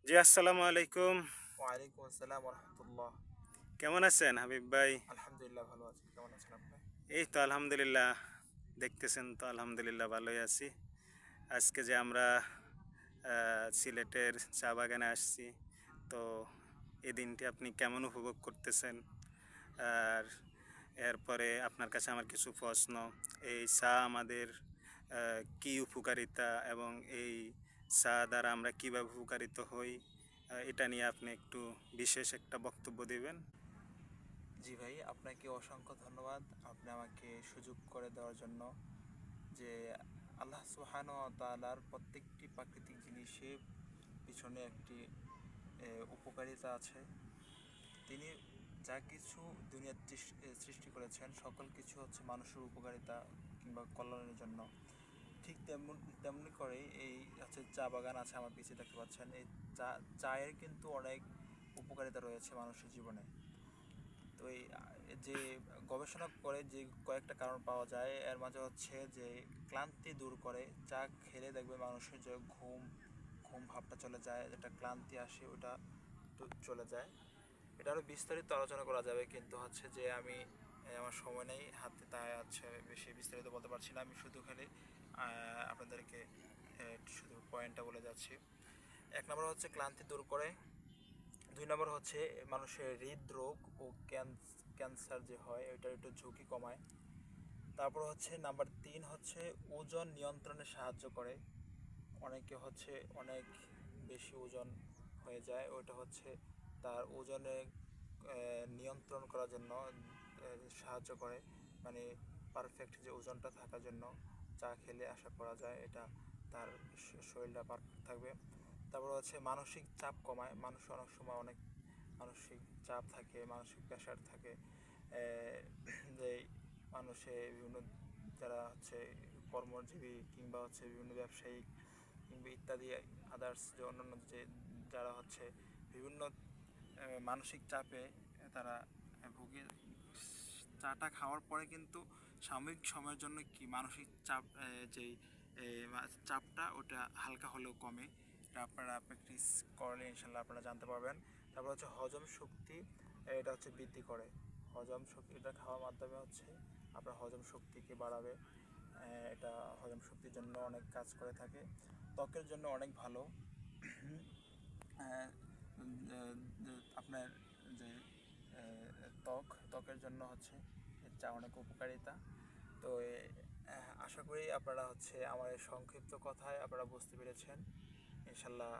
জি, আসসালামু আলাইকুম। ওয়ালাইকুম আসসালাম রহমতুল্লাহ। কেমন আছেন হাবিব ভাই? আলহামদুলিল্লাহ ভালো আছি। কেমন আছেন আপনি? এই তো আলহামদুলিল্লাহ। দেখতেছেন তো আলহামদুলিল্লাহ ভালোই আছি। আজকে যে আমরা সিলেটের চা বাগানে আসছি, তো এই দিনটি আপনি কেমন উপভোগ করতেছেন? আর এরপরে আপনার কাছে আমার কিছু প্রশ্ন। এই চা আমাদের কি উপকারিতা এবং এই চা দ্বারা আমরা কিভাবে উপকারিত হই, এটা নিয়ে আপনি একটু বিশেষ একটা বক্তব্য দিবেন। জি ভাই, আপনাকে অসংখ্য ধন্যবাদ। আপনি আমাকে সুযোগ করে দেওয়ার জন্য। যে আল্লাহ সুবহানাহু ওয়া তাআলার প্রত্যেকটি প্রাকৃতিক জিনিসের পিছনে একটি উপকারিতা আছে। তিনি যা কিছু দুনিয়ার সৃষ্টি করেছেন সকল কিছু হচ্ছে মানুষের উপকারিতা কিংবা কল্যাণের জন্য। ঠিক তেমনি করেই এই হচ্ছে চা বাগান আছে আমার পিছিয়ে দেখতে পাচ্ছেন। এই চায়ের কিন্তু অনেক উপকারিতা রয়েছে মানুষের জীবনে। তো এই যে গবেষণা করে যে কয়েকটা কারণ পাওয়া যায় এর মাঝে হচ্ছে যে ক্লান্তি দূর করে। চা খেলে দেখবে মানুষের যে ঘুম ঘুম ভাবটা চলে যায়, যেটা ক্লান্তি আসে ওটা চলে যায়। এটা আরও বিস্তারিত আলোচনা করা যাবে, কিন্তু হচ্ছে যে আমি আমার সময় নেই হাতে, তাই হচ্ছে বেশি বিস্তারিত বলতে পারছি না। আমি শুধু খালি আপনাদেরকে শুধু পয়েন্টটা বলে যাচ্ছি। এক নম্বর হচ্ছে ক্লান্তি দূর করে। দুই নম্বর হচ্ছে মানুষের হৃদরোগ ও ক্যান্সার যে হয় ওইটার একটু ঝুঁকি কমায়। তারপর হচ্ছে নাম্বার তিন হচ্ছে ওজন নিয়ন্ত্রণে সাহায্য করে। অনেকে হচ্ছে অনেক বেশি ওজন হয়ে যায়, ওইটা হচ্ছে তার ওজনে নিয়ন্ত্রণ করার জন্য সাহায্য করে। মানে পারফেক্ট যে ওজনটা থাকার জন্য চা খেলে আশা করা যায় এটা তার শরীরটা পারফেক্ট থাকবে। তারপর হচ্ছে মানসিক চাপ কমায়। মানুষ অনেক সময় অনেক মানসিক চাপ থাকে, মানসিক প্রেশার থাকে। যে মানুষে বিভিন্ন যারা হচ্ছে কর্মজীবী কিংবা হচ্ছে বিভিন্ন ব্যবসায়িক কিংবা ইত্যাদি আদার্স যে অন্যান্য যে যারা হচ্ছে বিভিন্ন মানসিক চাপে তারা ভুগে, চাটা খাওয়ার পরে কিন্তু সাময়িক সময়ের জন্য কি মানসিক চাপ যেই চাপটা ওটা হালকা হলেও কমে। এটা আপনারা প্র্যাকটিস করলে ইনশাল্লাহ আপনারা জানতে পারবেন। তারপর হচ্ছে হজম শক্তি, এটা হচ্ছে বৃদ্ধি করে। হজম শক্তি এটা খাওয়ার মাধ্যমে হচ্ছে আপনার হজম শক্তিকে বাড়াবে। এটা হজম শক্তির জন্য অনেক কাজ করে থাকে। ত্বকের জন্য অনেক ভালো। আপনার যে ত্বকের জন্য হচ্ছে চা অনেক উপকারিতা। তো আশা করি আপনারা হচ্ছে আমার এই সংক্ষিপ্ত কথায় আপনারা বুঝতে পেরেছেন। ইনশাল্লাহ